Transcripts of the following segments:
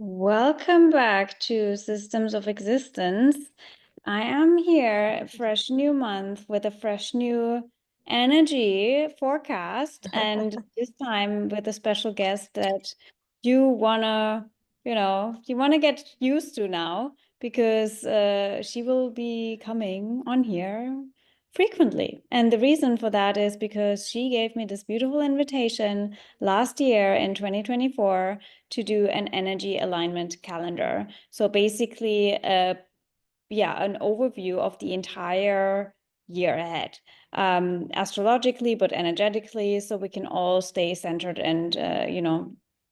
Welcome back to Systems of Existence. I am here, a fresh new month with a fresh new energy forecast, and this time with a special guest that you wanna, you wanna get used to now because she will be coming on here frequently. And the reason for that is because she gave me this beautiful invitation last year in 2024 to do an energy alignment calendar. So basically, an overview of the entire year ahead, astrologically, but energetically, so we can all stay centered and,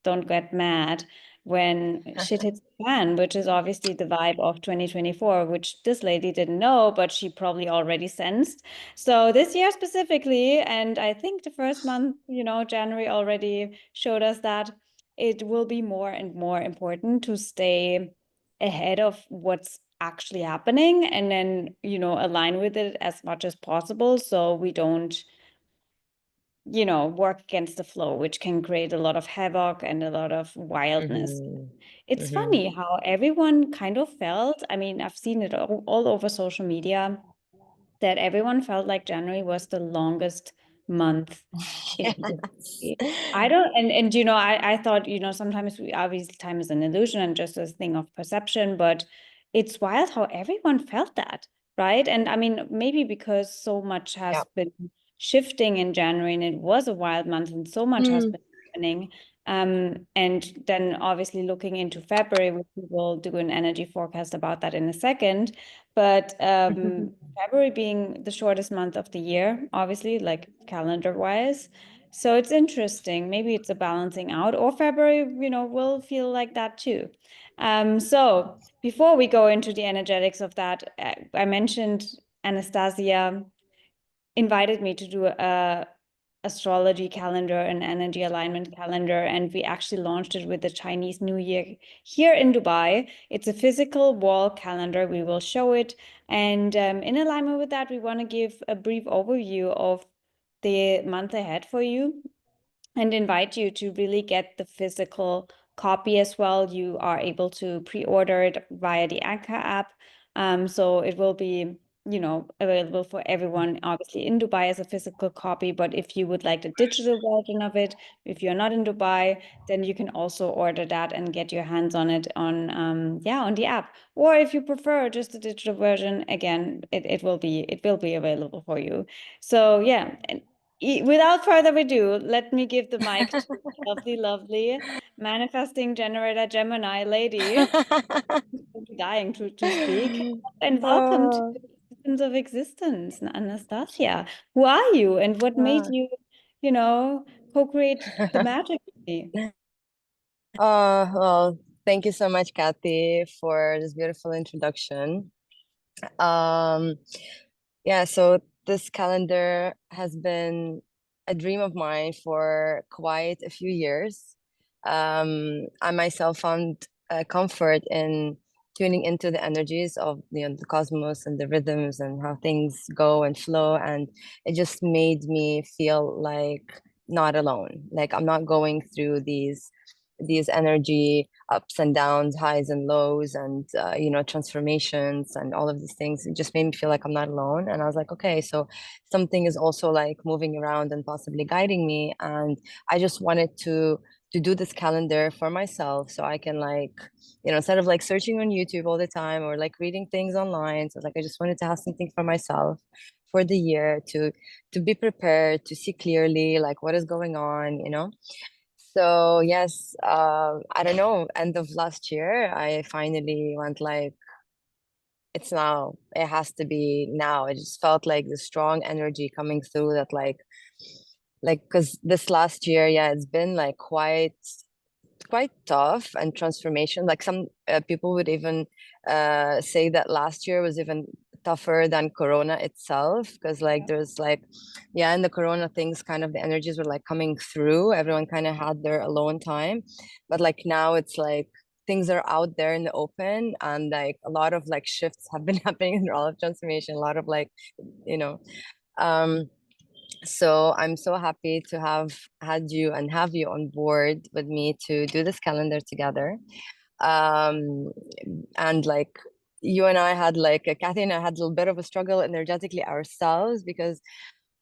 don't get mad when shit hits the fan, which is obviously the vibe of 2024, which this lady didn't know, but she probably already sensed. So this year specifically, and I think the first month, January already showed us that it will be more and more important to stay ahead of what's actually happening and then, align with it as much as possible so we don't, work against the flow, which can create a lot of havoc and a lot of wildness. Mm-hmm. It's Mm-hmm. funny how everyone kind of felt, I mean, I've seen it all over social media, that everyone felt like January was the longest month in Yes. history. I don't, and I thought, sometimes obviously time is an illusion and just a thing of perception, but it's wild how everyone felt that, right? And I mean, maybe because so much Yeah. has been shifting in January and it was a wild month and so much has Mm. been happening. And then obviously looking into February, which we will do an energy forecast about that in a second. But February being the shortest month of the year, obviously, like calendar wise. So it's interesting. Maybe it's a balancing out, or February, will feel like that too. So before we go into the energetics of that, I mentioned Anastasia invited me to do a astrology calendar and energy alignment calendar, and we actually launched it with the Chinese New Year here in Dubai. It's a physical wall calendar. We will show it, and in alignment with that, we want to give a brief overview of the month ahead for you and invite you to really get the physical copy as well. You are able to pre-order it via the Anchor app. So it will be, available for everyone, obviously in Dubai as a physical copy. But if you would like the digital version of it, if you're not in Dubai, then you can also order that and get your hands on it on the app. Or if you prefer just the digital version, again, it will be available for you. So yeah, without further ado, let me give the mic to lovely, lovely manifesting generator Gemini lady. I'm dying to speak. And welcome to Oh, Systems of Existence, Anastasia. Who are you and what made yeah. you, you know, co-create the magic with me? Well, thank you so much, Kathy, for this beautiful introduction. Um, yeah, so this calendar has been a dream of mine for quite a few years. I myself found comfort in tuning into the energies of the cosmos and the rhythms and how things go and flow, and it just made me feel like not alone. Like I'm not going through these energy ups and downs, highs and lows, and transformations and all of these things. It just made me feel like I'm not alone. And I was like, okay, so something is also like moving around and possibly guiding me. And I just wanted to do this calendar for myself so I can instead of like searching on YouTube all the time or like reading things online. So like I just wanted to have something for myself for the year to be prepared, to see clearly like what is going on. So yes, I don't know, end of last year, I finally went like, it's now. It has to be now. It just felt like the strong energy coming through that because this last year, yeah, it's been like quite tough and transformation. Like some people would even say that last year was even tougher than Corona itself, because like there's like, yeah, in the Corona things, kind of the energies were like coming through. Everyone kind of had their alone time, but like now it's like things are out there in the open, and like a lot of like shifts have been happening, a lot of transformation, a lot of like, you know, um so I'm so happy to have had you and have you on board with me to do this calendar together. And like you and I had like Kathy and I had a little bit of a struggle energetically ourselves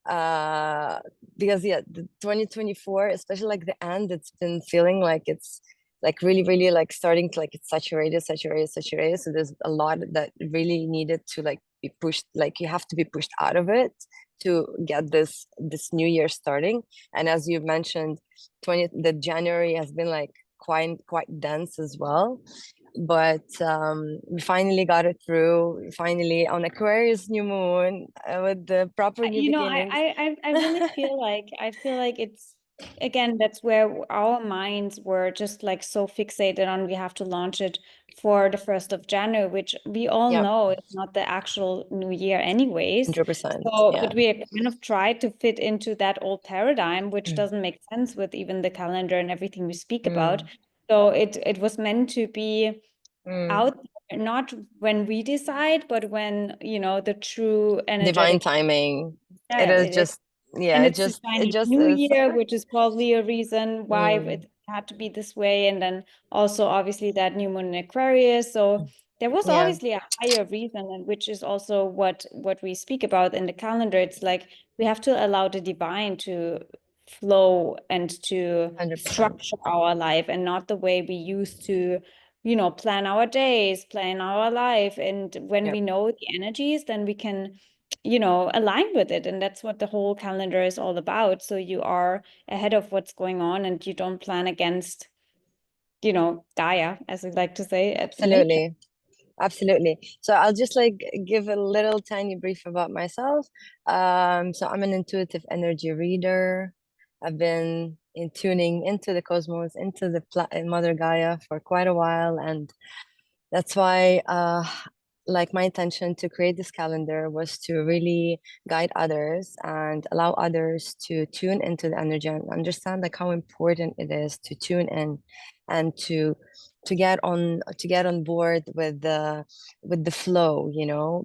uh because the 2024, especially like the end, it's been feeling like it's like really like starting to like it's saturated. So there's a lot that really needed to like be pushed, like you have to be pushed out of it to get this new year starting. And as you mentioned, the January has been like quite dense as well, but we finally got it through, finally on Aquarius new moon, with the proper new You know, beginnings. I really feel like it's again, that's where our minds were just like so fixated on we have to launch it for the 1st of January, which we all Yep, know is not the actual new year anyways. 100%. So, Yeah. but we kind of tried to fit into that old paradigm, which Mm. doesn't make sense with even the calendar and everything we speak about. Mm. So it was meant to be Mm. out there, not when we decide, but when, the true Divine energetic. timing. It Yeah, is just, yeah, and it's the it Chinese just New is. Year, which is probably a reason why Mm. it had to be this way. And then also obviously that new moon in Aquarius. So there was Yeah, obviously a higher reason, and which is also what we speak about in the calendar. It's like we have to allow the divine to flow and to 100%. structure our life, and not the way we used to, plan our days, plan our life. And when Yep. we know the energies, then we can align with it. And that's what the whole calendar is all about. So you are ahead of what's going on, and you don't plan against, Gaia, as we like to say, at nature. Absolutely. Absolutely. So I'll just like give a little tiny brief about myself. So I'm an intuitive energy reader. I've been in tuning into the cosmos, into the Mother Gaia for quite a while, and that's why like my intention to create this calendar was to really guide others and allow others to tune into the energy and understand like how important it is to tune in and to get on board with the flow,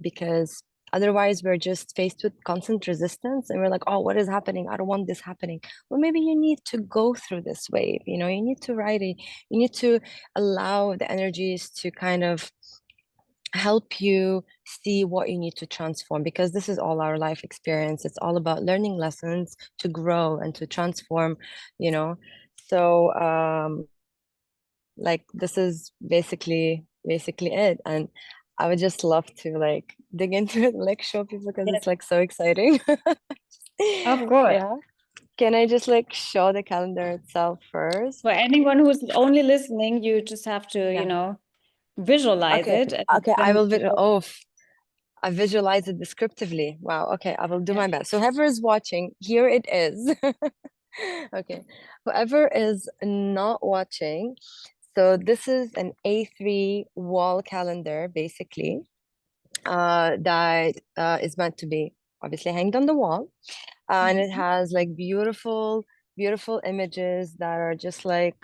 because otherwise we're just faced with constant resistance and we're like, oh, what is happening? I don't want this happening. Well, maybe you need to go through this wave, you need to ride it. You need to allow the energies to kind of help you see what you need to transform, because this is all our life experience. It's all about learning lessons to grow and to transform, you know. So like this is basically it. And I would just love to like dig into it, like show people, because Yes, it's like so exciting. of course. Yeah. Can I just like show the calendar itself first? For anyone who's only listening, you just have to, Yeah. visualize Okay. it, and Okay. I then will I visualize it descriptively. Wow. Okay. I will do yeah. my best. So whoever is watching, here it is. Okay. Whoever is not watching, so this is an A3 wall calendar, basically, that is meant to be obviously hanged on the wall. And it Mhm. has like beautiful images that are just like,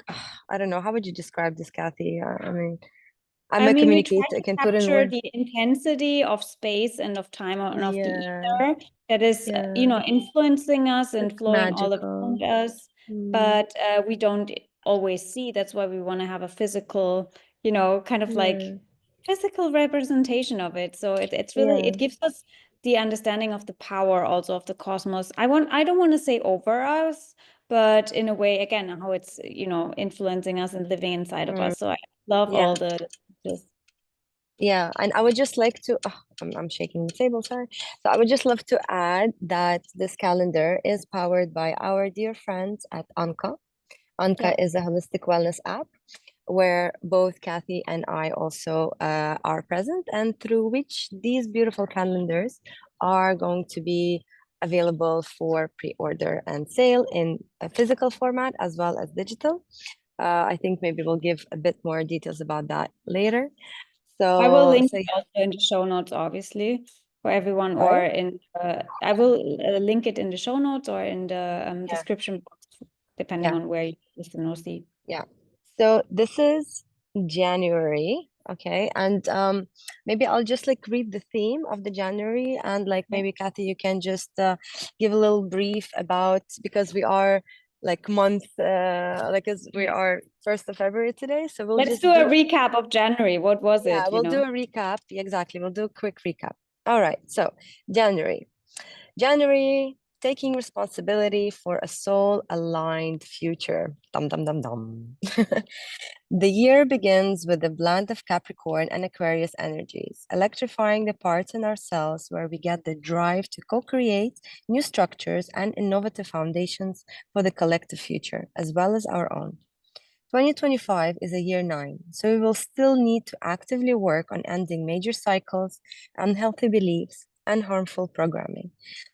I don't know, how would you describe this, Kathy? I mean, I'm I a mean, we try communicator. I to can put in capture words. the intensity of space and of time and of the Yeah. ether that is, Yeah. influencing us and It's flowing all magical. around us. Mm, But we don't always see. That's why we want to have a physical, kind of like yeah. physical representation of it. So it's really, Yeah. it gives us the understanding of the power also of the cosmos. I don't want to say over us, but in a way, again, how it's, influencing us and living inside of Mm, us. So I love yeah. all the just Yeah. And I would just like to, I'm shaking the table, sorry. So I would just love to add that this calendar is powered by our dear friends at Anka. Anka yeah. is a holistic wellness app where both Kathy and I also are present, and through which these beautiful calendars are going to be available for pre-order and sale in a physical format as well as digital. I think maybe we'll give a bit more details about that later. I will So, link so it also in the show notes, obviously, for everyone, sorry? or I will link it in the show notes or in the Yeah, description box, depending yeah, on where you listen or see. yeah. So this is January, okay, and maybe I'll just like read the theme of the January, and like Yeah. maybe Kathy, you can just give a little brief about, because we are like month, like as we are 1st of February today. So we'll Let's just do a do, recap of January. What was yeah, it, we'll do a recap. Exactly. We'll do a quick recap. All right. So January. January, taking responsibility for a soul-aligned future. Dum dum dum dum. The year begins with a blend of Capricorn and Aquarius energies, electrifying the parts in ourselves where we get the drive to co-create new structures and innovative foundations for the collective future, as well as our own. 2025 is a year 9, so we will still need to actively work on ending major cycles, unhealthy beliefs, and harmful programming.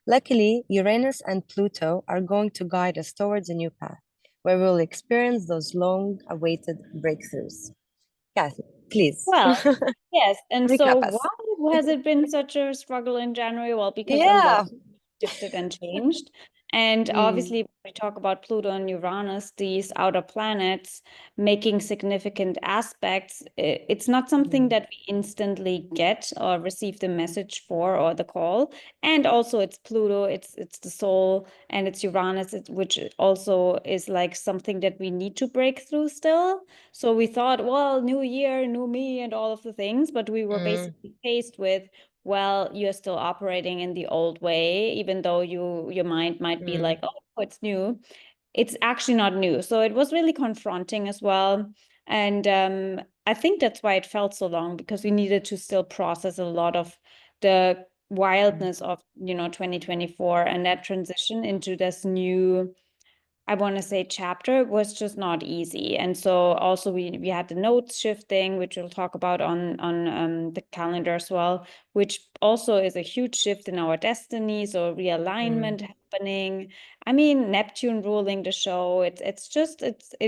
Luckily, Uranus and Pluto are going to guide us towards a new path where we will experience those long-awaited breakthroughs. Kathy, please Well, yes. And so recap us. why has it been such a struggle in January? Well, because a lot Yeah. shifted and changed. And Mm, obviously, when we talk about Pluto and Uranus, these outer planets making significant aspects, it's not something mm, that we instantly get or receive the message for or the call. And also, it's Pluto, it's the soul, and it's Uranus, which also is like something that we need to break through still. So we thought, well, new year, new me, and all of the things, but we were mm, basically faced with, well, you're still operating in the old way, even though your mind might be mm, like, oh, it's new. It's actually not new. So it was really confronting as well. And I think that's why it felt so long, because we needed to still process a lot of the mm, wildness of, 2024 and that transition into this new, I want to say, chapter was just not easy. And so also we had the notes shifting, which we'll talk about on the calendar as well, which also is a huge shift in our destiny. So mm, realignment happening. I mean, Neptune ruling the show. It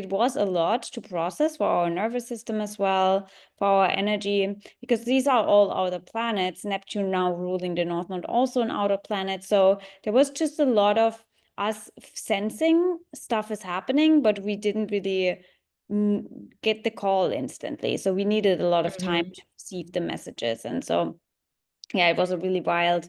was a lot to process for our nervous system as well, for our energy, because these are all outer planets. Neptune now ruling the North Node, also an outer planet. So there was just a lot of us sensing stuff is happening, but we didn't really get the call instantly. So we needed a lot of time mhm. to receive the messages. And so, yeah, it was a really wild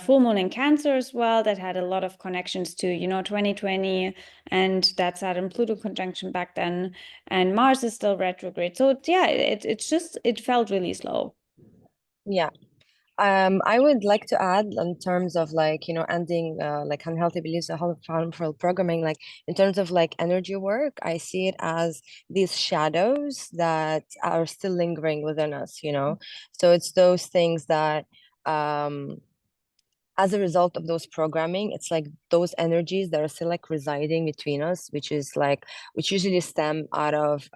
full moon in Cancer as well that had a lot of connections to, 2020 and that Saturn Pluto conjunction back then. And Mars is still retrograde. So, yeah, it felt really slow. Yeah. I would like to add in terms of like, ending like unhealthy beliefs, harmful programming, like in terms of like energy work, I see it as these shadows that are still lingering within us. So it's those things that as a result of those programming, it's like those energies that are still like residing between us, which usually stem out of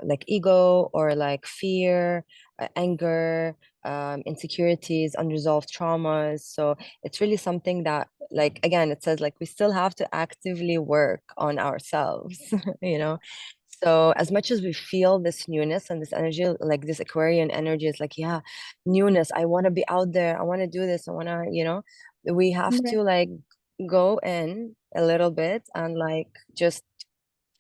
like ego or like fear, anger, insecurities, unresolved traumas. So it's really something that, like, again, it says like we still have to actively work on ourselves, you know. So as much as we feel this newness and this energy, like this Aquarian energy is like, yeah, newness. I want to be out there. I want to do this. I want to, we have Right. to like go in a little bit and like just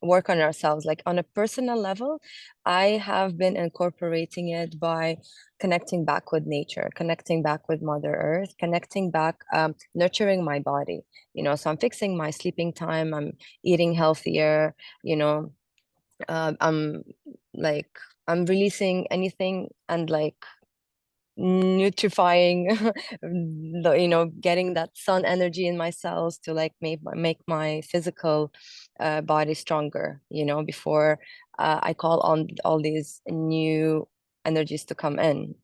work on ourselves. Like on a personal level, I have been incorporating it by connecting back with nature, connecting back with Mother Earth, connecting back, nurturing my body. So I'm fixing my sleeping time. I'm eating healthier, you know, I'm like, I'm releasing anything and like nutrifying getting that sun energy in my cells to like make my physical body stronger, before I call on all these new energies to come in.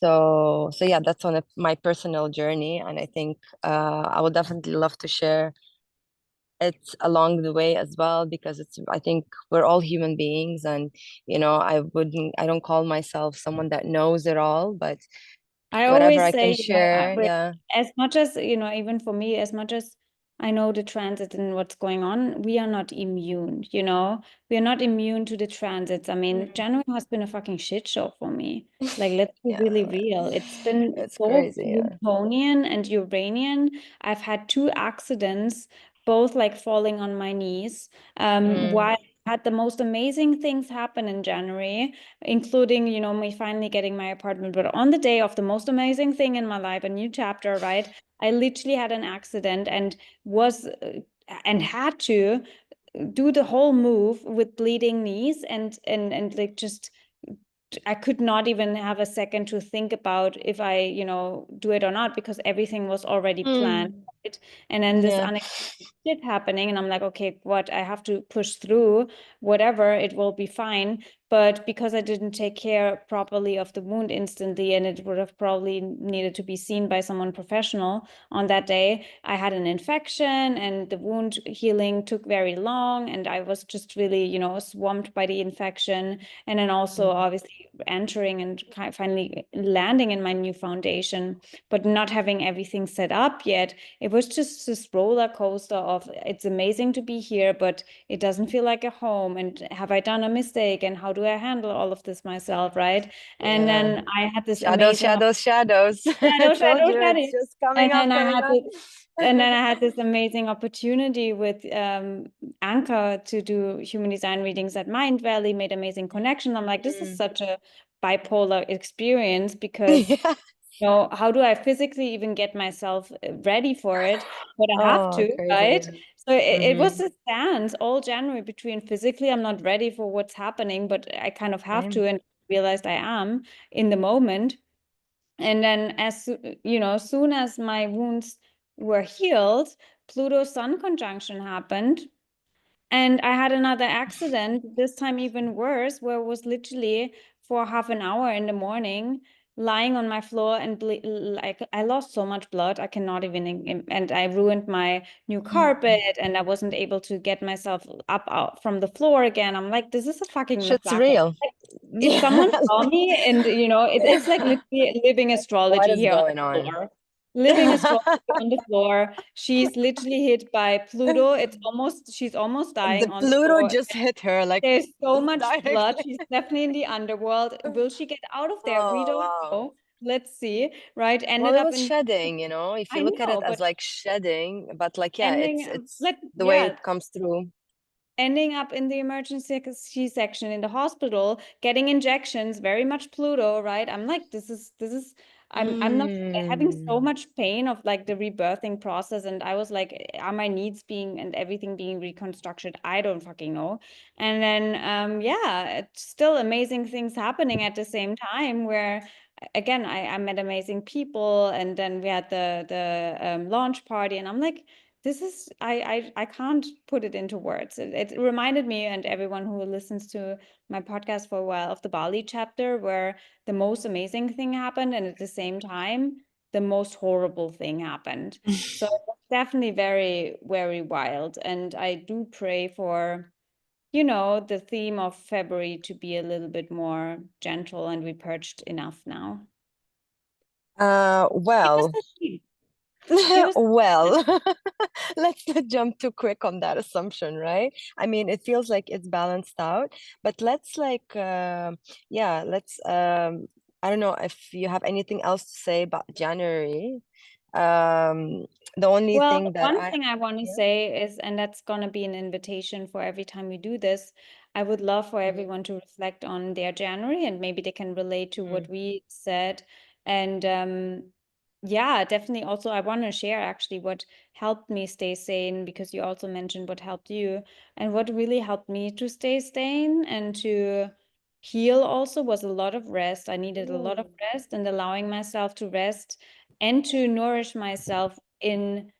So yeah, that's on my personal journey, and I think I would definitely love to share it along the way as well, because I think we're all human beings, and I don't call myself someone that knows it all, but I whatever always I can say, share. Yeah. as much as, even for me, as much as I know the transit and what's going on, we are not immune. We are not immune to the transits. I mean, Mm. January has been a fucking shit show for me. Like, let's be really Yeah, real. It's been it's so crazy. Yeah. Plutonian and Uranian. I've had two accidents, both like falling on my knees, Mm, while had the most amazing things happen in January, including, you know, me finally getting my apartment. But on the day of the most amazing thing in my life, a new chapter, right? I literally had an accident and was and had to do the whole move with bleeding knees and like just I could not even have a second to think about if I, you know, do it or not because everything was already planned. Mm. Right? And then this Yeah. unexpected shit happening, and I'm like, okay, what? I have to push through, whatever, it will be fine. But because I didn't take care properly of the wound instantly, and it would have probably needed to be seen by someone professional on that day, I had an infection, and the wound healing took very long, and I was just really, you know, swamped by the infection. And then also Mm. obviously entering and finally landing in my new foundation, but not having everything set up yet. It was just this roller coaster of it's amazing to be here, but it doesn't feel like a home. And have I done a mistake? And how do I handle all of this myself, right? And Yeah. then I had this Shadows, amazing shadows, shadows. I shadow, told shadow, you shadow. it's just And coming up, then I coming had up. this, and then I had this amazing opportunity with Anchor to do human design readings at Mind Valley, made amazing connection. I'm like, this is Mm. such a bipolar experience because, Yeah. you know, how do I physically even get myself ready for it? But I have Oh, to, crazy. right? So it was Mm-hmm. a dance all January between physically, I'm not ready for what's happening, but I kind of have to, Same. and realized I am in the moment. And then you know, soon as my wounds were healed, Pluto Sun conjunction happened. And I had another accident, this time even worse, where it was literally for half an hour in the morning, lying on my floor and like I lost so much blood, I cannot even, and I ruined my new carpet and I wasn't able to get myself up out from the floor again. I'm like, this is a fucking Shit's massacre. real. If Yeah. someone saw me and, you know, it's like literally living What astrology is here on going the on? floor. Living astrology on the floor. She's literally hit by Pluto. She's almost dying The on the Pluto floor. just hit her like There's so much blood. directly. She's definitely in the underworld. Will she get out of there? We Oh, don't wow. know. Let's see. Right? Well, Ended it up was in, shedding, you know, if you I look at it know, as but like shedding, but like, yeah, ending, it's let, the way yeah, it comes through. ending up in the emergency C-section in the hospital, getting injections, very much Pluto, right? I'm like, I'm not having so Mm. much pain of like the rebirthing process. And I was like, are my needs being and everything being reconstructed? I don't fucking know. And then, yeah, it's still amazing things happening at the same time where again, I met amazing people, and then we had the launch party, and I'm like, this is I can't put it into words. It reminded me and everyone who listens to my podcast for a while of the Bali chapter where the most amazing thing happened and at the same time the most horrible thing happened. So it was definitely very, very wild. And I do pray for, you know, the theme of February to be a little bit more gentle and we purged enough now. It was Well, the theme. It was well, let's not jump too quick on that assumption, right? I mean, it feels like it's balanced out, but let's like, yeah, let's, I don't know if you have anything else to say about January. Um, the only Well, thing that one I, thing I want to yeah. say is, and that's going to be an invitation for every time we do this, I would love for Mhm. everyone to reflect on their January and maybe they can relate to what Mm. we said. And yeah, definitely also I want to share actually what helped me stay sane because you also mentioned what helped you. And what really helped me to stay sane and to heal also was a lot of rest. I needed a lot of Mm. rest and allowing myself to rest and to nourish myself in,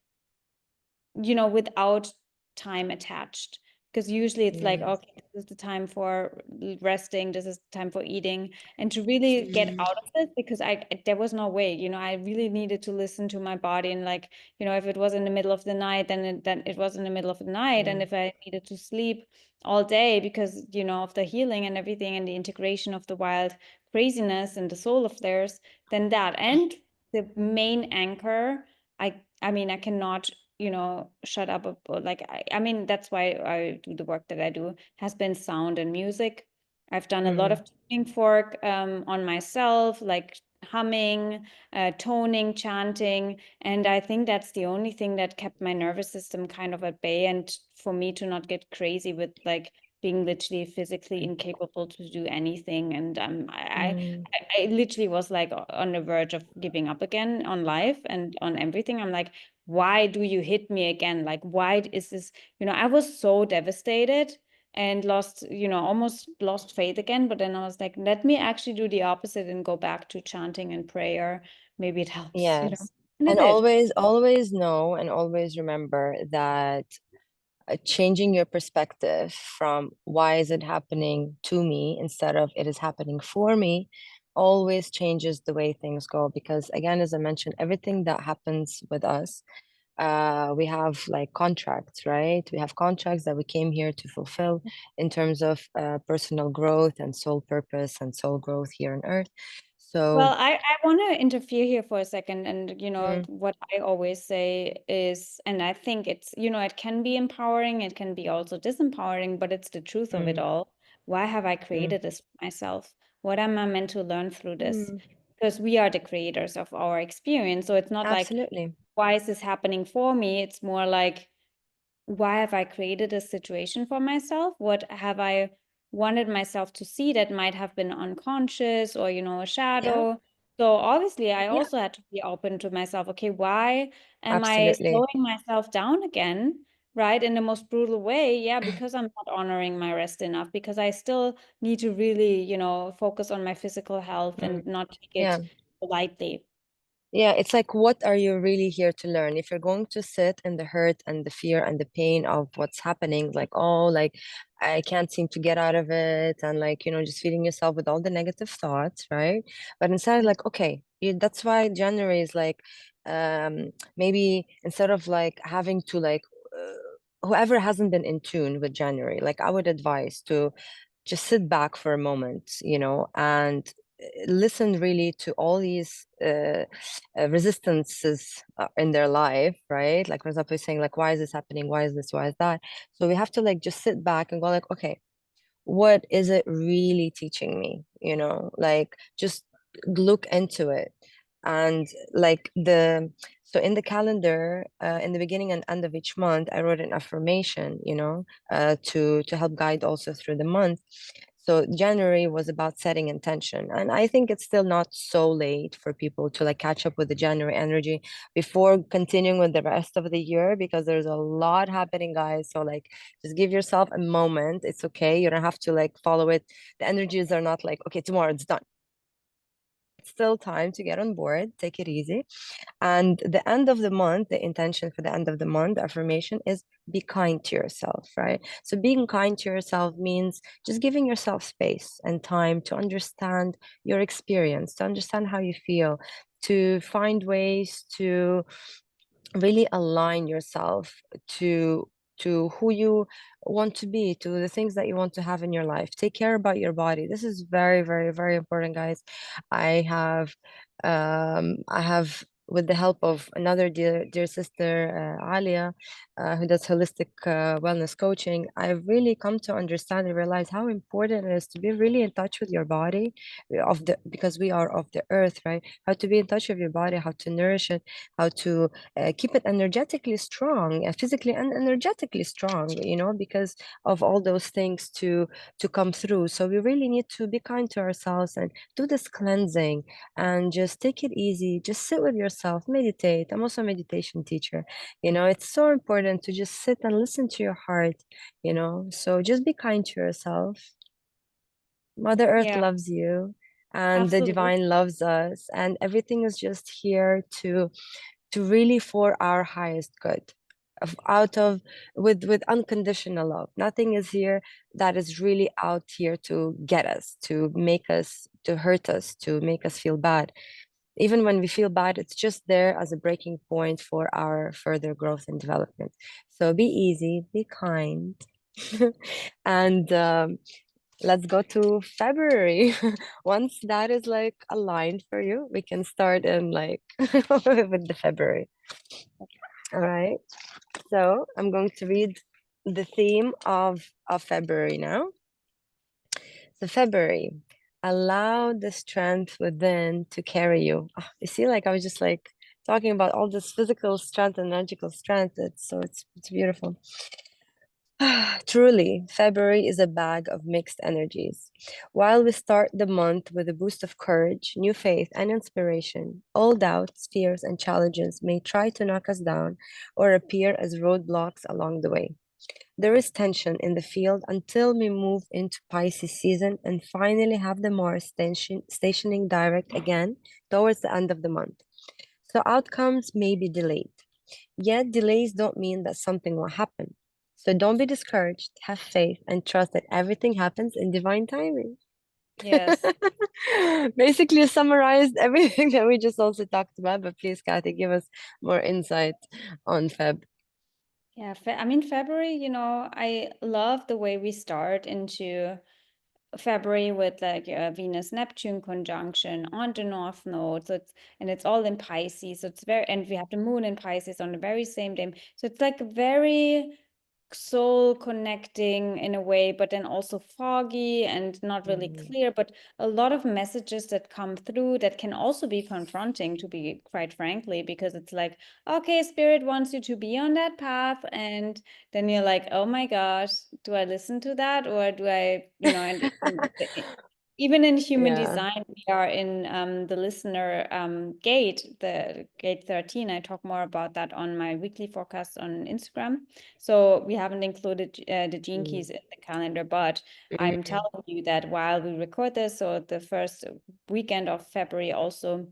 you know, without time attached. Because usually it's like, Mm. okay, this is the time for resting, this is the time for eating, and to really get Mm. out of it because there was no way, you know, I really needed to listen to my body and like, you know, if it was in the middle of the night, then it was in the middle of the night, and Mm. if I needed to sleep all day because, you know, of the healing and everything and the integration of the wild craziness and the soul of theirs, then that and the main anchor. I mean, I cannot, you know, shut up. Like, I mean, that's why I do the work that I do, has been sound and music. I've done a lot Mm. of tuning fork on myself, like humming, toning, chanting. And I think that's the only thing that kept my nervous system kind of at bay and for me to not get crazy with like being literally physically incapable to do anything. And Mm. I literally was like on the verge of giving up again on life and on everything. I'm like, why do you hit me again? Like, why is this, I was so devastated and lost, almost lost faith again. But then I was like, let me actually do the opposite and go back to chanting and prayer. Maybe it helps, Yes. and it And did. always know and always remember that changing your perspective from why is it happening to me instead of it is happening for me always changes the way things go. Because again, as I mentioned, everything that happens with us, we have like contracts, right? We have contracts that we came here to fulfill in terms of personal growth and soul purpose and soul growth here on earth. So Well, I want to interfere here for a second. And, mm, what I always say is, and I think it's, it can be empowering, it can be also disempowering, but it's the truth of it mm, all. Why have I mm, created this for myself? What am I meant to learn through this? mm, Because we are the creators of our experience. So it's not like, absolutely. why is this happening for me? It's more like, why have I created a situation for myself? What have I wanted myself to see that might have been unconscious or, a Yeah, shadow? So obviously, I yeah, also had to be open to myself. Okay, why am I absolutely. slowing myself down again? Right, in the most brutal way. Yeah, because I'm not honoring my rest enough, because I still need to really, focus on my physical health Mm, and not take yeah. it lightly. Yeah, it's like, what are you really here to learn? If you're going to sit in the hurt and the fear and the pain of what's happening, like, oh, like, I can't seem to get out of it, and like, just feeding yourself with all the negative thoughts, right? But instead, like, okay, that's why January is like, maybe instead of like having to like, whoever hasn't been in tune with January, like, I would advise to just sit back for a moment, and listen really to all these resistances in their life, right? Like, for example, saying like, why is this happening? Why is this? Why is that? So we have to like just sit back and go like, okay, what is it really teaching me? Like, just look into it. And like so in the calendar, in the beginning and end of each month, I wrote an affirmation, to help guide also through the month. So January was about setting intention. And I think it's still not so late for people to like catch up with the January energy before continuing with the rest of the year, because there's a lot happening, guys. So like, just give yourself a moment. It's okay. You don't have to like follow it. The energies are not like, okay, tomorrow it's done. It's still time to get on board. Take it easy. And the end of the month, the intention for the end of the month, the affirmation is be kind to yourself, right? So being kind to yourself means just giving yourself space and time to understand your experience, to understand how you feel, to find ways to really align yourself to who you want to be, to the things that you want to have in your life. Take care about your body. This is very, very, very important, guys. I have with the help of another dear sister, Alia, who does holistic wellness coaching, I've really come to understand and realize how important it is to be really in touch with your body, because we are of the earth, right? How to be in touch with your body, how to nourish it, how to keep it energetically strong, physically and energetically strong, because of all those things to come through. So we really need to be kind to ourselves and do this cleansing and just take it easy. Just sit with yourself, meditate. I'm also a meditation teacher. It's so important to just sit and listen to your heart, so just be kind to yourself. Mother Earth Yeah, loves you, and the absolutely. divine loves us, and everything is just here to really for our highest good, out of with unconditional love. Nothing is here that is really out here to get us, to make us, to hurt us, to make us feel bad. Even when we feel bad, it's just there as a breaking point for our further growth and development. So be easy, be kind. And let's go to February. Once that is like aligned for you, we can start in like with the February. All right. So I'm going to read the theme of February now. So February, allow the strength within to carry you. You see, like I was just like talking about all this physical strength and magical strength. It's beautiful. Truly, February is a bag of mixed energies. While we start the month with a boost of courage, new faith, and inspiration, all doubts, fears, and challenges may try to knock us down or appear as roadblocks along the way. There is tension in the field until we move into Pisces season and finally have the Mars stationing direct again towards the end of the month. So outcomes may be delayed. Yet delays don't mean that something will happen. So don't be discouraged, have faith, and trust that everything happens in divine timing. Yes. Basically, summarized everything that we just also talked about, but please, Kathy, give us more insight on Feb. Yeah, I mean, February, I love the way we start into February with like Venus Neptune conjunction on the North Node. And it's all in Pisces. So it's very, and we have the moon in Pisces on the very same day. So it's like very soul connecting in a way, but then also foggy and not really Mm. clear, but a lot of messages that come through that can also be confronting, to be quite frankly, because it's like, okay, spirit wants you to be on that path, and then you're like, oh my gosh, do I listen to that, or do I, even in human Yeah. design, we are in the listener gate, the gate 13. I talk more about that on my weekly forecast on Instagram. So we haven't included the gene Mm. keys in the calendar, but I'm Mm. telling you that while we record this, so the first weekend of February also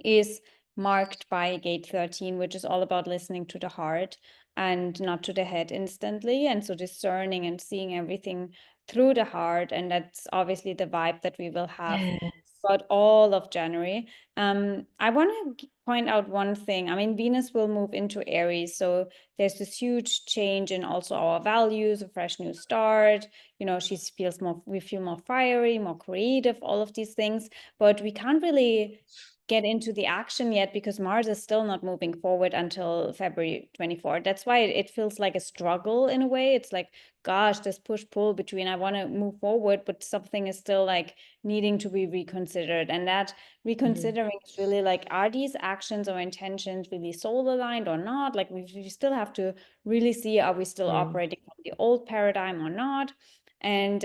is marked by gate 13, which is all about listening to the heart and not to the head instantly. And so discerning and seeing everything through the heart. And that's obviously the vibe that we will have Yes. throughout all of January. I want to point out one thing. I mean, Venus will move into Aries. So there's this huge change in also our values, a fresh new start. We feel more fiery, more creative, all of these things. But we can't really get into the action yet because Mars is still not moving forward until February 24th. That's why it feels like a struggle in a way. It's like, gosh, this push-pull between I want to move forward, but something is still like needing to be reconsidered. And that Mhm. reconsidering is really like, are these actions or intentions really soul aligned or not? Like we still have to really see, are we still Mm. operating from the old paradigm or not? And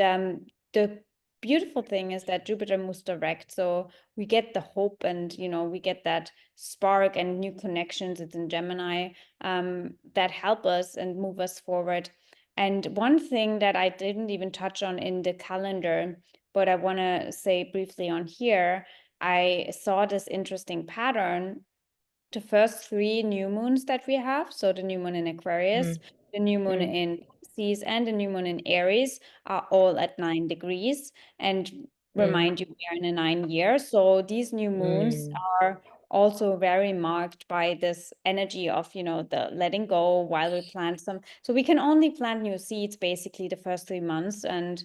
the beautiful thing is that Jupiter moves direct. So we get the hope and we get that spark and new connections. It's in Gemini, that help us and move us forward. And one thing that I didn't even touch on in the calendar, but I want to say briefly on here, I saw this interesting pattern. The first three new moons that we have, so the new moon in Aquarius, Mm. the new moon Mm. in Pisces, and the new moon in Aries, are all at 9 degrees. And Mm. remind you, we are in a 9 year. So these new moons Mm. are also very marked by this energy of, the letting go while we plant some. So we can only plant new seeds basically the first 3 months. And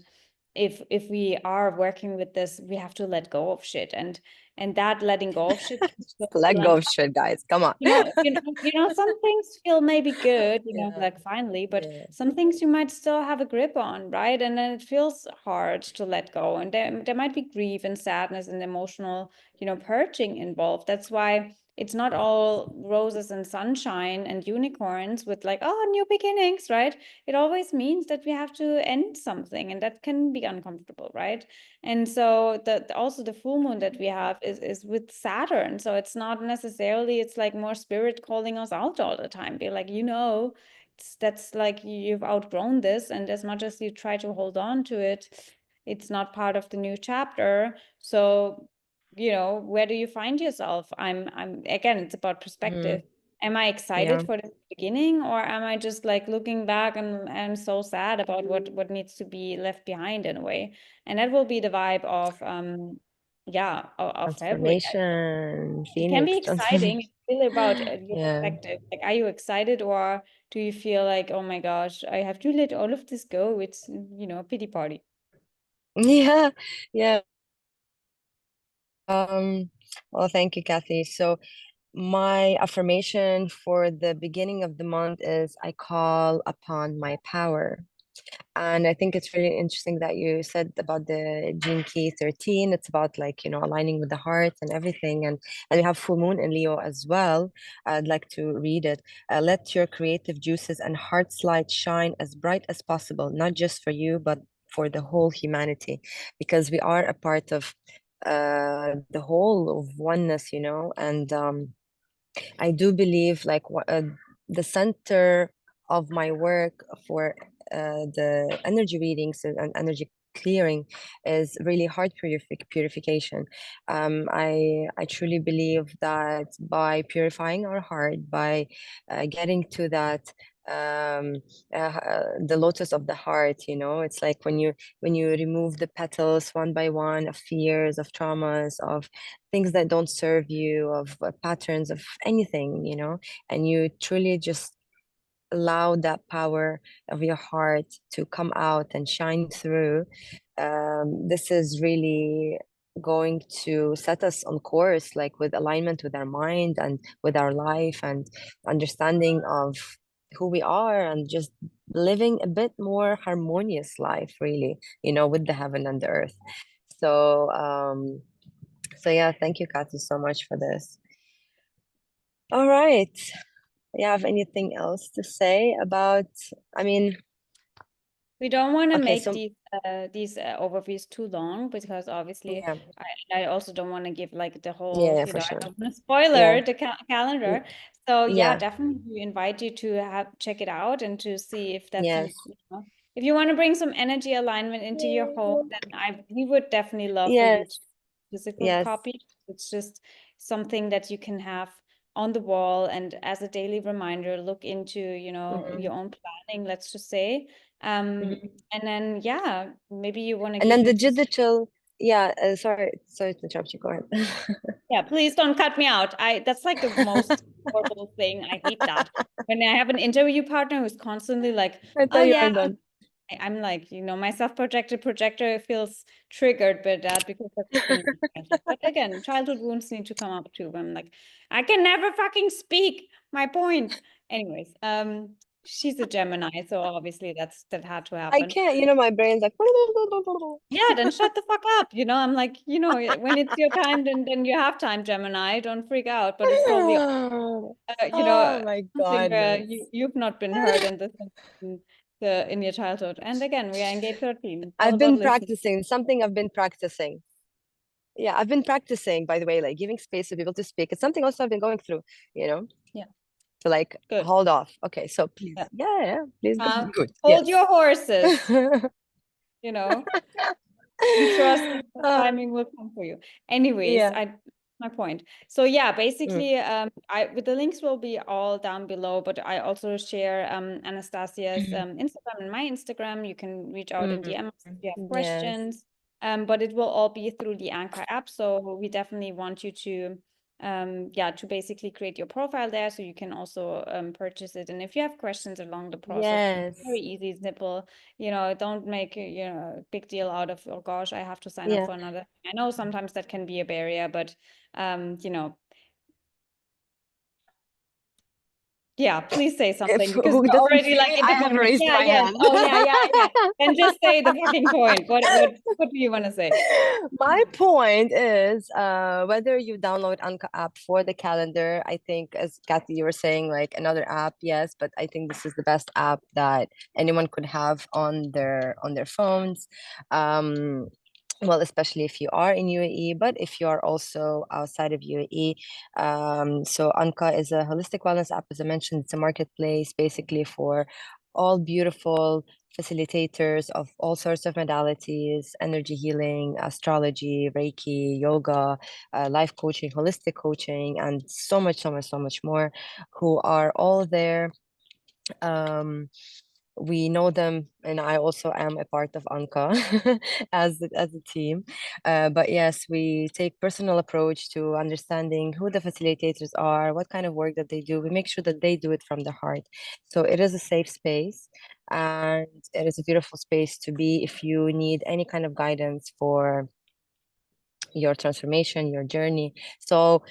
if we are working with this, we have to let go of shit. And that letting go of shit can still Let feel go of shit, guys. Come on. some things feel maybe good, Yeah. like finally, but Yeah. some things you might still have a grip on, right? And then it feels hard to let go. And there might be grief and sadness and emotional, purging involved. That's why it's not all roses and sunshine and unicorns with like, oh, new beginnings, right? It always means that we have to end something, and that can be uncomfortable, right? And so also the full moon that we have is with Saturn. So it's not necessarily, it's like more spirit calling us out all the time. Be like, that's like you've outgrown this. And as much as you try to hold on to it, it's not part of the new chapter. So, where do you find yourself? I'm again, it's about perspective. Mm. Am I Yeah. excited for the beginning, or am I just like looking back and I'm so sad about what needs to be left behind in a way? And that will be the vibe of yeah, of February. Transformation. It can be Phoenix exciting. transformation. It's really about your Yeah. perspective. Like, are you excited, or do you feel like, oh my gosh, I have to let all of this go? It's, a pity party. Yeah. Yeah. Well, thank you, Kathy. So my affirmation for the beginning of the month is I call upon my power. And I think it's really interesting that you said about the gene key 13. It's about like, you know, aligning with the heart and everything. And we have full moon in Leo as well. I'd like to read it. Let your creative juices and heart's light shine as bright as possible, not just for you, but for the whole humanity, because we are a part of the whole of oneness, you know. And I do believe like the center of my work for the energy readings and energy clearing is really heart purification. I truly believe that by purifying our heart, by getting to that the lotus of the heart, you know, it's like when you remove the petals one by one of fears, of traumas, of things that don't serve you, of patterns of anything, you know, and you truly just allow that power of your heart to come out and shine through. This is really going to set us on course, like with alignment with our mind and with our life and understanding of who we are and just living a bit more harmonious life, really, you know, with the heaven and the earth. So so yeah, thank you, Kathy, so much for this. All right. You have anything else to say about, I mean, We don't want to okay, make so these overviews too long because obviously yeah, I also don't want to give like the whole, yeah, you for know, I sure. don't want to Yeah, spoiler the calendar. So yeah, yeah, definitely we invite you to check it out and to see if that's yes. you know, if you want to bring some energy alignment into your home, then we would definitely love for you to Yes, physical yes. copy. It's just something that you can have on the wall and as a daily reminder, look into, you know, Mhm, your own planning, let's just say. mhm. And then, yeah, maybe you want to And give then the it to, digital, yeah, sorry to interrupt you, go ahead. yeah, please don't cut me out. That's like the most horrible thing. I hate that. When I have an interview partner who's constantly like, I oh, thought you yeah, were done. I'm like, you know, my self-projected projector feels triggered by that because that's been my childhood. But again, childhood wounds need to come up too. I'm like, I can never fucking speak my point. Anyways, she's a Gemini, so obviously that had to I happen. can't, you know, my brain's like, Yeah, then shut the fuck up. You know, I'm like, you know, when it's your time, then you have time, Gemini. Don't freak out. But it's probably, you oh know, my something where goodness. you've not been heard in this in your childhood. And again, we are in gate 13, all I've about been listening. practicing something I've been practicing. Yeah, I've been practicing, by the way, like giving space for people to speak. It's something also I've been going through, you know, Yeah, to like good. hold off. Okay, so please, Yeah. yeah, please, good, Hold yes. your horses, you know. And trust that the Uh, timing will come for you. Anyways, yeah. my point. So yeah, Mm, basically, I with the links will be all down below, but I also share Anastasia's mm, Instagram and my Instagram. You can reach out in mm, DM if you have yes, questions. But it will all be through the Anchor app. So we definitely want you to yeah, to basically create your profile there so you can also purchase it. And if you have questions along the process, very yes, easy, simple, you know, don't make, you know, a big deal out of, oh gosh, I have to sign up yeah. for another. I know sometimes that can be a barrier, but you know, yeah, please say If something because who you're doesn't already see like me, in I the have moment. raised Yeah, my yes. hand. Oh yeah, yeah, yeah. Then just say the fucking point. What do you want to say? My point is, whether you download Anka app for the calendar, I think, as Kathy, you were saying, like another app, yes, but I think this is the best app that anyone could have on their phones. Um, well, especially if you are in UAE, but if you are also outside of UAE. So Anka is a holistic wellness app, as I mentioned. It's a marketplace basically for all beautiful facilitators of all sorts of modalities, energy healing, astrology, Reiki, yoga, life coaching, holistic coaching, and so much, so much, so much more, who are all there. Um, we know them, and I also am a part of Anka as a team. But yes, we take personal approach to understanding who the facilitators are, what kind of work that they do. We make sure that they do it from the heart. So it is a safe space, and it is a beautiful space to be if you need any kind of guidance for your transformation, your journey. So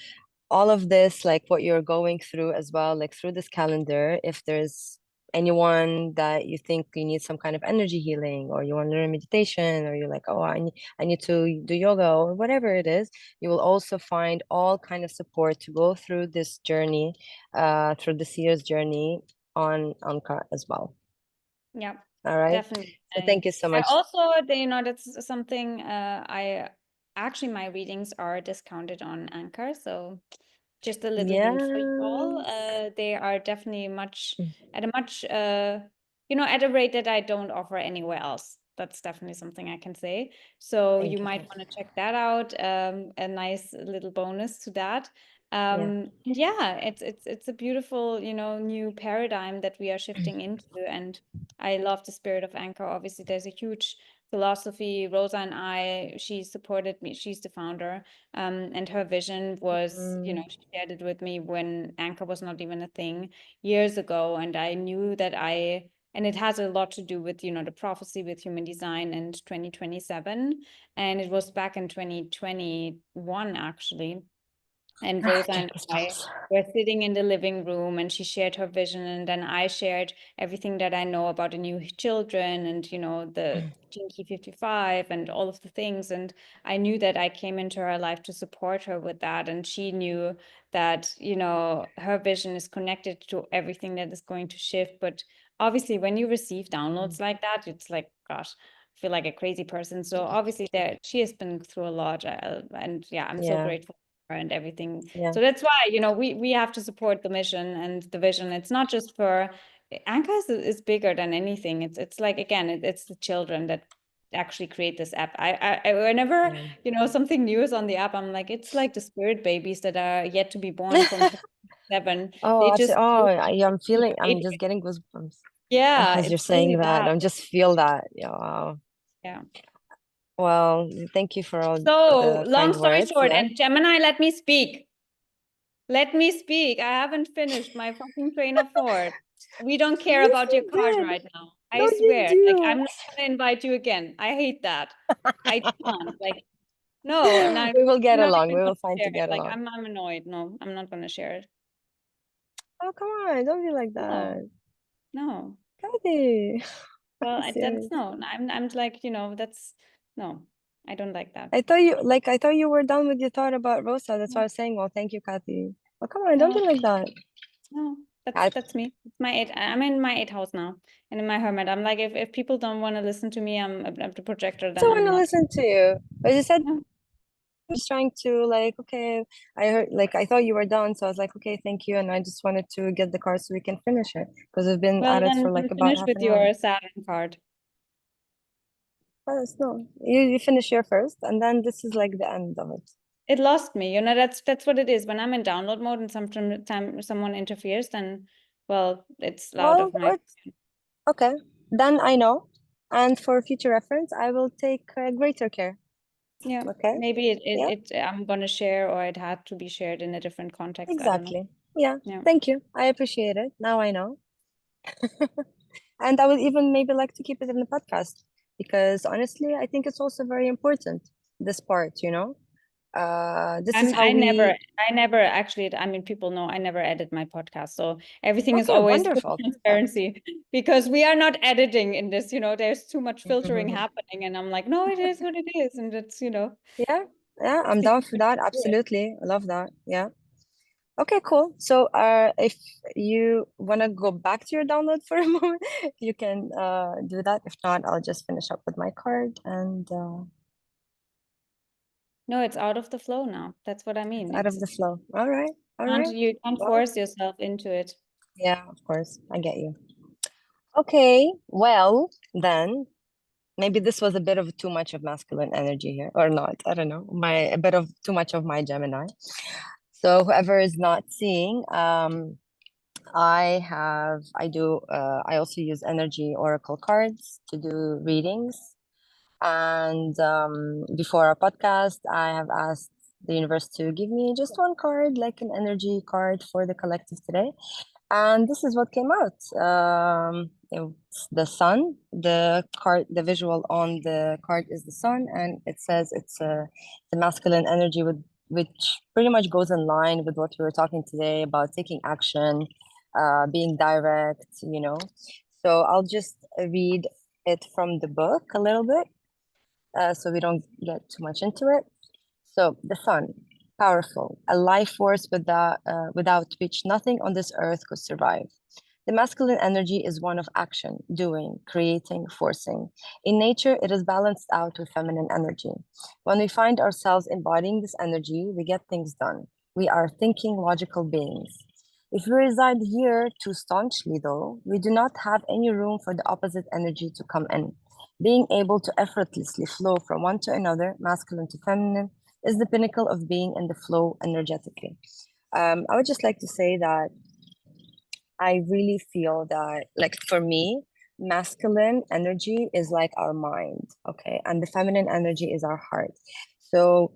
all of this, like what you're going through as well, like through this calendar, if there's anyone that you think you need some kind of energy healing, or you want to learn meditation, or you're like, oh, I need to do yoga, or whatever it is, you will also find all kind of support to go through this journey, through this year's journey on Anka as well. Yeah, All right. definitely. So thank you so I much. also, that's something I actually, my readings are discounted on Anchor, so just a little hint for you all. Yes. They are definitely much Mm. at a much at a rate that I don't offer anywhere else. That's definitely something I can say. So Thank you you. might Thank want to check that out. A nice little bonus to that. you. Yeah. And yeah, it's a beautiful, new paradigm that we are shifting into. And I love the spirit of Anchor. Obviously, there's a huge philosophy. Rosa and I, she supported me. She's the founder. And her vision was, Mm. she shared it with me when Anchor was not even a thing years ago. And I knew that and it has a lot to do with, the prophecy with human design and 2027. And it was back in 2021, actually. And Rosa Get and I goosebumps. were sitting in the living room, and she shared her vision, and then I shared everything that I know about the new children and, the Gene Key 55 and all of the things. And I knew that I came into her life to support her with that. And she knew that, her vision is connected to everything that is going to shift. But obviously, when you receive downloads like that, it's like, gosh, I feel like a crazy person. So obviously, she has been through a lot. And yeah, I'm so Yeah. grateful and everything. Yeah. So that's why, we have to support the mission and the vision. It's not just for Anchor is bigger than anything. It's like, again, it's the children that actually create this app. Whenever, Yeah. something new is on the app, I'm like, it's like the spirit babies that are yet to be born from 7. Oh, They just I'm feeling, I'm create just it. getting goosebumps Yeah, as you're it's saying really that. that. I'm just feel that. Yeah, wow. Yeah. Well, thank you for all So the long kind story words. short, Yeah. and Gemini, let me speak. Let me speak. I haven't finished my fucking train of thought. We don't care Yes, about your you card did. right now. I No, you swear. Like, do. I'm not gonna invite you again. I hate that. I can't. Like, no, and We will I'm get not along. even We gonna will find share to it. get Like, along. I'm annoyed. No, I'm not gonna share it. Oh, come on. Don't be like No, that. no. Kathy. Well, I'm that's serious. no. I'm like, that's no. I don't like that. I thought you were done with your thought about Rosa. That's why I No, was saying, well, thank you, Kathy. Oh, come on. Don't no. be like that. No, I that's me. It's my eight. I'm in my eight house now, and in my hermit. I'm like, if people don't want to listen to me, I'm the projector. Then still want I'm to not. listen to you. But you said No. just trying to like, okay, I heard like I thought you were done, so I was like, okay, thank you, and I just wanted to get the card so we can finish it because we've been Well, at it for like then about finish half with an hour. your Saturn card. But it's no, you finish your first, and then this is like the end of it. It lost me. That's what it is. When I'm in download mode and sometimes someone interferes, then well, it's out Well, of my. okay, then I know, and for future reference, I will take greater care. Yeah, Okay, maybe yeah, I'm gonna share, or it had to be shared in a different context. I don't know. exactly. Yeah, Yeah. thank you. I appreciate it. Now I know. And I would even maybe like to keep it in the podcast because honestly, I think it's also very important, this part, you know? This is how we, I never actually, I mean, people know I never edit my podcast. So everything is okay, always full wonderful. Yeah. transparency because we are not editing in this, there's too much filtering happening. And I'm like, no, it is what it is. And it's, Yeah, yeah, I'm speaking down for from that. spirit. Absolutely. I love that. Yeah. Okay, cool. So, if you want to go back to your download for a moment, you can do that. If not, I'll just finish up with my card and No, it's out of the flow now. That's what I it's mean. out of the flow. All right. All right. You can't Well, force yourself into it. yeah, of course. I get you. Okay, well, then maybe this was a bit of too much of masculine energy here, or not. I don't know. A bit of too much of my Gemini. So whoever is not seeing, I also use energy oracle cards to do readings. And before our podcast, I have asked the universe to give me just one card, like an energy card for the collective today. And this is what came out. It's the sun. The card, the visual on the card is the sun, and it says it's the masculine energy, which pretty much goes in line with what we were talking today about taking action, being direct, you know. So I'll just read it from the book a little bit, so we don't get too much into it. So the sun, powerful, a life force without which nothing on this earth could survive. The masculine energy is one of action, doing, creating, forcing. In nature, it is balanced out with feminine energy. When we find ourselves embodying this energy, we get things done. We are thinking, logical beings. If we reside here too staunchly, though, we do not have any room for the opposite energy to come in. Being able to effortlessly flow from one to another, masculine to feminine, is the pinnacle of being in the flow energetically. I would just like to say that I really feel that, like, for me, masculine energy is like our mind, okay? And the feminine energy is our heart. So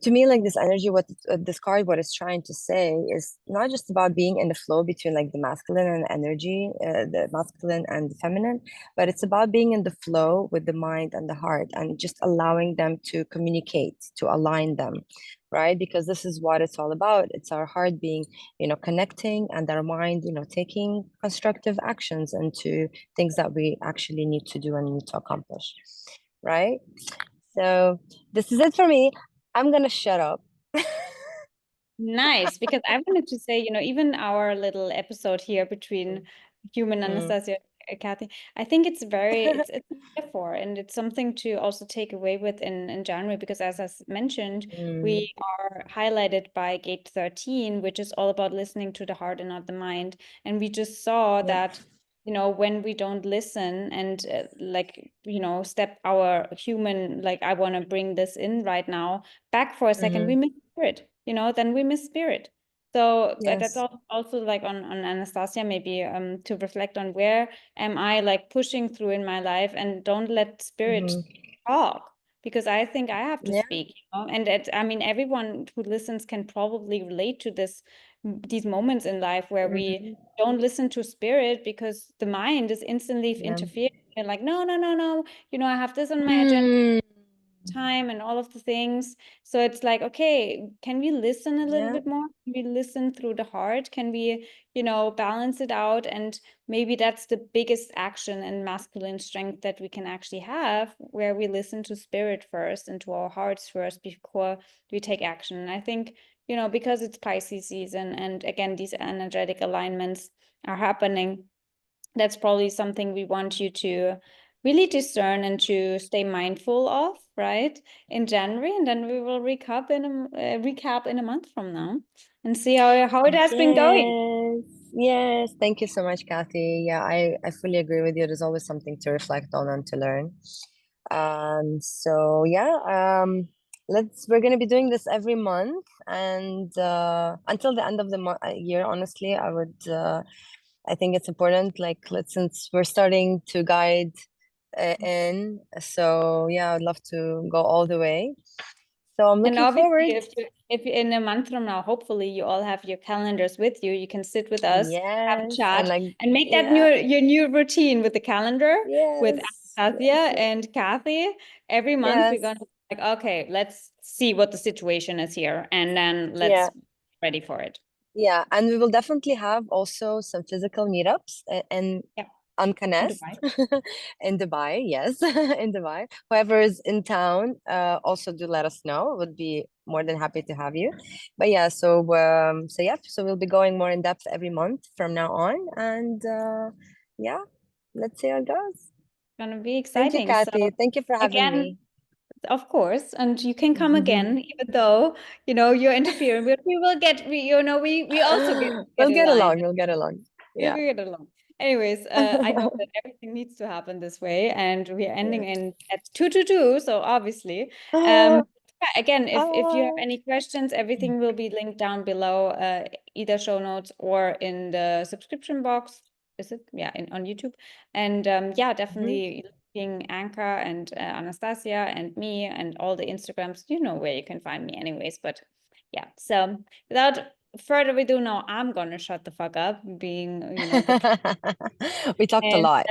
to me, like, this energy, this card, what it's trying to say is not just about being in the flow between like the masculine and energy, the masculine and the feminine, but it's about being in the flow with the mind and the heart, and just allowing them to communicate, to align them, right? Because this is what it's all about. It's our heart being, you know, connecting, and our mind, you know, taking constructive actions into things that we actually need to do and need to accomplish, right? So this is it for me. I'm gonna shut up. Nice, because I wanted to say, even our little episode here between human Mm, Anastasia and Kathy, I think it's a metaphor, and it's something to also take away with in January, because as I mentioned, mm, we are highlighted by gate 13, which is all about listening to the heart and not the mind. And we just saw yep. that, when we don't listen and step our human, like, I want to bring this in right now, back for a second, we Mm-hmm. miss spirit, then we miss spirit. So that's Yes. also like on Anastasia, maybe to reflect on, where am I like pushing through in my life, and don't let spirit Mm-hmm. talk, because I think I have to Yeah. speak, and I mean, everyone who listens can probably relate to these moments in life where we Mm-hmm. don't listen to spirit because the mind is instantly Yeah. interfering. And like, no, no, no, no, I have this on my agenda, Mm. time, and all of the things. So it's like, okay, can we listen a little Yeah. bit more? Can we listen through the heart? Can we, balance it out? And maybe that's the biggest action and masculine strength that we can actually have, where we listen to spirit first and to our hearts first before we take action. And I think, because it's Pisces season, and again, these energetic alignments are happening, that's probably something we want you to really discern and to stay mindful of, right, in January. And then we will recap in a month from now and see how it has been going. Yes. Yes. Thank you so much, Kathy. Yeah, I fully agree with you. There's always something to reflect on and to learn. So yeah, we're gonna be doing this every month, and until the end of the year, honestly, I think it's important, like, since we're starting to guide in, so yeah, I'd love to go all the way. So I'm And looking obviously, forward. if in a month from now, hopefully you all have your calendars with you, you can sit with us, have a Yes, and chat, like, and make that yeah, your new routine with the calendar, with yes, yes, Anastasia and Kathy. Every month we're yes, gonna be like, okay, let's see what the situation is here, and then yeah. let's ready for it. Yeah, and we will definitely have also some physical meetups in Yeah, in Uncanest Dubai. in Dubai. Yes, in Dubai. Whoever is in town, also do let us know. Would be more than happy to have you. But yeah, so yeah, so we'll be going more in depth every month from now on, and yeah, let's see how it goes. Gonna be Thank you, exciting. So Kathy. Thank you for having again, me. of course, and you can come again, even though you're interfering. But we will get we also get We'll get aligned. along. We'll get along. We'll Yeah. get along. Anyways, I know that everything needs to happen this way, and we are ending Yeah. in at 2:22. So obviously, yeah, again, if you have Ah. any questions, everything will be linked down below, either show notes or in the subscription box. Is it? Yeah, on YouTube. And yeah, Mhm. definitely looking Anka and Anastasia and me and all the Instagrams. You know where you can find me, anyways. But yeah, so without further ado, now I'm gonna shut the fuck up, being, the We talked a and lot.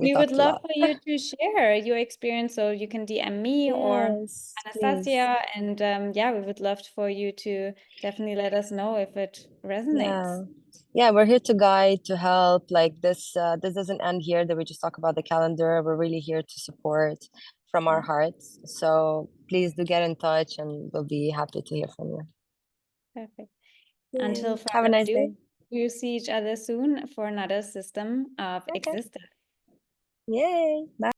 We would talked a love lot. for you to share your experience, so you can DM me or Yes, please. Anastasia, and yeah, we would love for you to definitely let us know if it resonates. Yeah, we're here to guide, to help. Like this doesn't end here that we just talk about the calendar. We're really here to support from our hearts. So please do get in touch and we'll be happy to hear from you. Perfect. Yay. Until Have a further nice ado, day. we'll see each other soon for another system of Okay. existence. Yay. Bye.